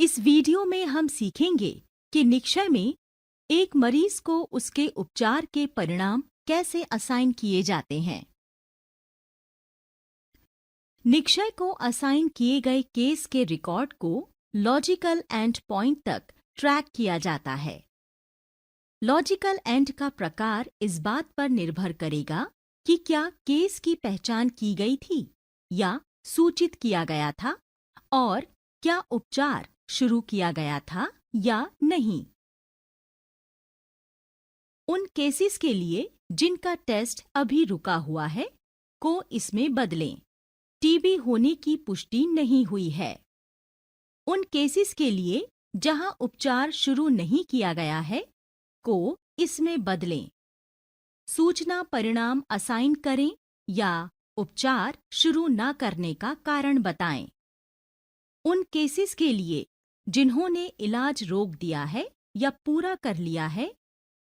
इस वीडियो में हम सीखेंगे कि निक्षय में एक मरीज को उसके उपचार के परिणाम कैसे असाइन किए जाते हैं। निक्षय को असाइन किए गए केस के रिकॉर्ड को लॉजिकल एंड पॉइंट तक ट्रैक किया जाता है। लॉजिकल एंड का प्रकार इस बात पर निर्भर करेगा कि क्या केस की पहचान की गई थी या सूचित किया गया था और क्या उपचार शुरू किया गया था या नहीं। उन केसेस के लिए जिनका टेस्ट अभी रुका हुआ है को इसमें बदलें। टीबी होने की पुष्टि नहीं हुई है। उन केसेस के लिए जहां उपचार शुरू नहीं किया गया है को इसमें बदलें। सूचना परिणाम असाइन करें या उपचार शुरू न करने का कारण बताएं। उन केसेस के लिए जिन्होंने इलाज रोक दिया है या पूरा कर लिया है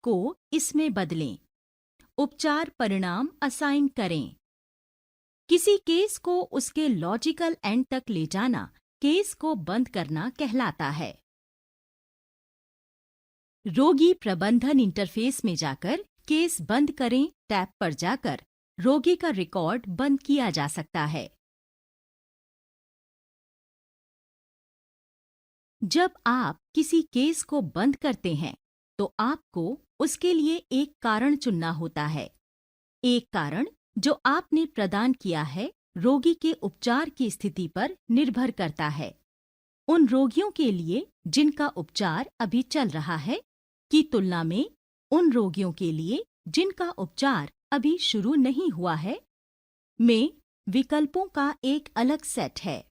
को इसमें बदलें। उपचार परिणाम असाइन करें। किसी केस को उसके लॉजिकल एंड तक ले जाना केस को बंद करना कहलाता है। रोगी प्रबंधन इंटरफेस में जाकर केस बंद करें टैब पर जाकर रोगी का रिकॉर्ड बंद किया जा सकता है। जब आप किसी केस को बंद करते हैं तो आपको उसके लिए एक कारण चुनना होता है। एक कारण जो आपने प्रदान किया है रोगी के उपचार की स्थिति पर निर्भर करता है। उन रोगियों के लिए जिनका उपचार अभी चल रहा है की तुलना में उन रोगियों के लिए जिनका उपचार अभी शुरू नहीं हुआ है में विकल्पों का एक अलग सेट है।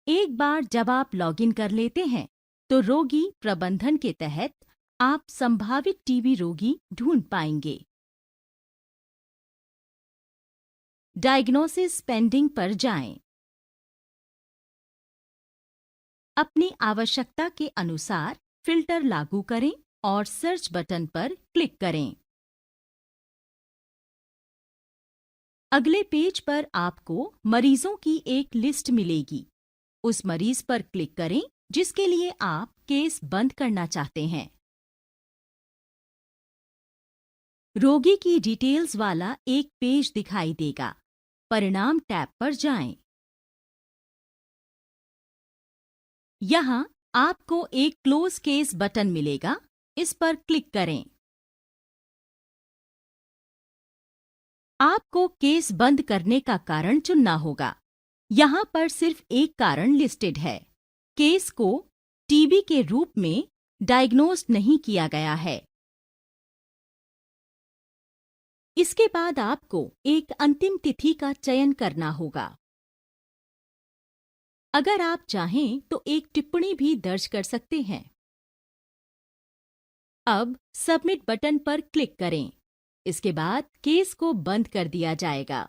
एक बार जब आप लॉगिन कर लेते हैं तो रोगी प्रबंधन के तहत आप संभावित टीबी रोगी ढूंढ पाएंगे। डायग्नोसिस पेंडिंग पर जाएं। अपनी आवश्यकता के अनुसार फिल्टर लागू करें और सर्च बटन पर क्लिक करें। अगले पेज पर आपको मरीजों की एक लिस्ट मिलेगी। उस मरीज पर क्लिक करें जिसके लिए आप केस बंद करना चाहते हैं। रोगी की डिटेल्स वाला एक पेज दिखाई देगा। परिणाम टैब पर जाएं। यहां आपको एक क्लोज केस बटन मिलेगा। इस पर क्लिक करें। आपको केस बंद करने का कारण चुनना होगा। यहां पर सिर्फ एक कारण लिस्टेड है। केस को टीबी के रूप में डायग्नोस्ड नहीं किया गया है। इसके बाद आपको एक अंतिम तिथि का चयन करना होगा। अगर आप चाहें तो एक टिप्पणी भी दर्ज कर सकते हैं। अब सबमिट बटन पर क्लिक करें। इसके बाद केस को बंद कर दिया जाएगा।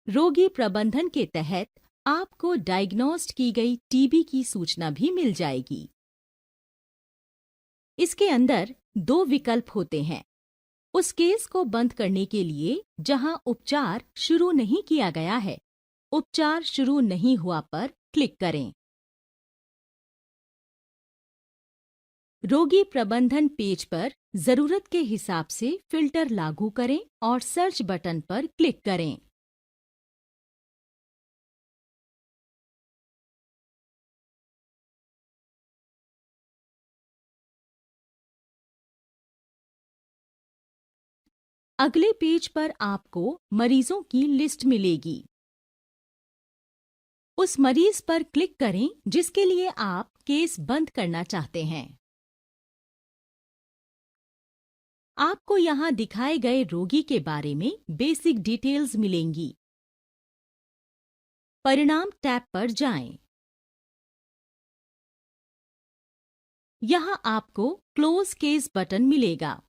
रोगी प्रबंधन के तहत आपको डायग्नोस्ड की गई टीबी की सूचना भी मिल जाएगी। इसके अंदर दो विकल्प होते हैं। उस केस को बंद करने के लिए जहां उपचार शुरू नहीं किया गया है, उपचार शुरू नहीं हुआ पर क्लिक करें। रोगी प्रबंधन पेज पर जरूरत के हिसाब से फिल्टर लागू करें और सर्च बटन पर क्लिक करें। अगले पेज पर आपको मरीजों की लिस्ट मिलेगी। उस मरीज पर क्लिक करें जिसके लिए आप केस बंद करना चाहते हैं। आपको यहां दिखाए गए रोगी के बारे में बेसिक डिटेल्स मिलेंगी। परिणाम टैब पर जाएं। यहां आपको क्लोज केस बटन मिलेगा।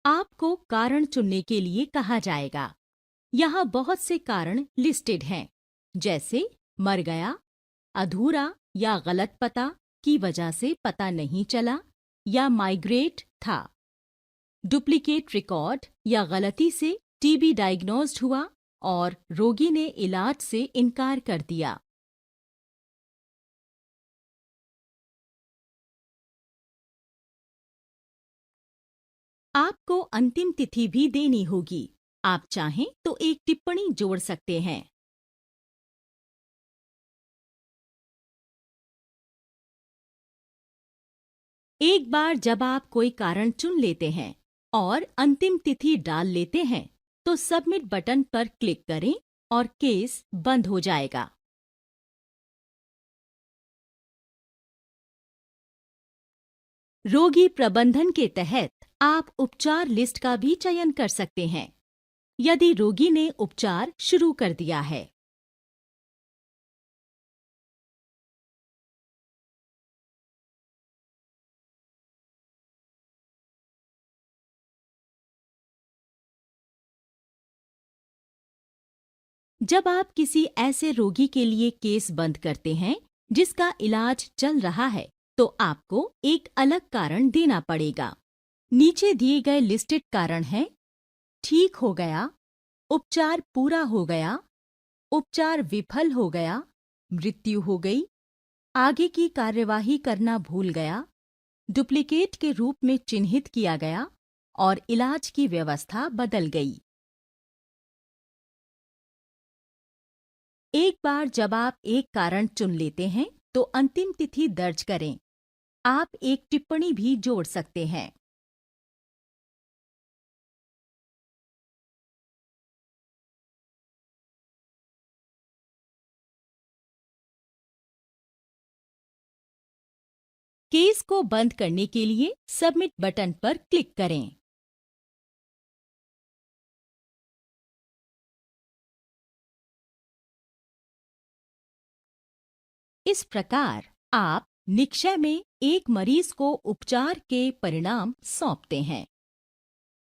आपको कारण चुनने के लिए कहा जाएगा। यहां बहुत से कारण लिस्टेड हैं, जैसे मर गया, अधूरा या गलत पता की वजह से पता नहीं चला या माइग्रेट था। डुप्लीकेट रिकॉर्ड या गलती से टीबी डायग्नोज्ड हुआ और रोगी ने इलाज से इनकार कर दिया। आपको अंतिम तिथि भी देनी होगी। आप चाहें तो एक टिप्पणी जोड़ सकते हैं। एक बार जब आप कोई कारण चुन लेते हैं और अंतिम तिथि डाल लेते हैं, तो सबमिट बटन पर क्लिक करें और केस बंद हो जाएगा। रोगी प्रबंधन के तहत आप उपचार लिस्ट का भी चयन कर सकते हैं, यदि रोगी ने उपचार शुरू कर दिया है। जब आप किसी ऐसे रोगी के लिए केस बंद करते हैं जिसका इलाज चल रहा है, तो आपको एक अलग कारण देना पड़ेगा। नीचे दिए गए लिस्टेड कारण हैं: ठीक हो गया, उपचार पूरा हो गया, उपचार विफल हो गया, मृत्यु हो गई, आगे की कार्यवाही करना भूल गया, डुप्लीकेट के रूप में चिन्हित किया गया और इलाज की व्यवस्था बदल गई। एक बार जब आप एक कारण चुन लेते हैं, तो अंतिम तिथि दर्ज करें। आप एक टिप्पणी भी जोड़ सकते हैं। केस को बंद करने के लिए सबमिट बटन पर क्लिक करें। इस प्रकार आप निक्षय में एक मरीज को उपचार के परिणाम सौंपते हैं।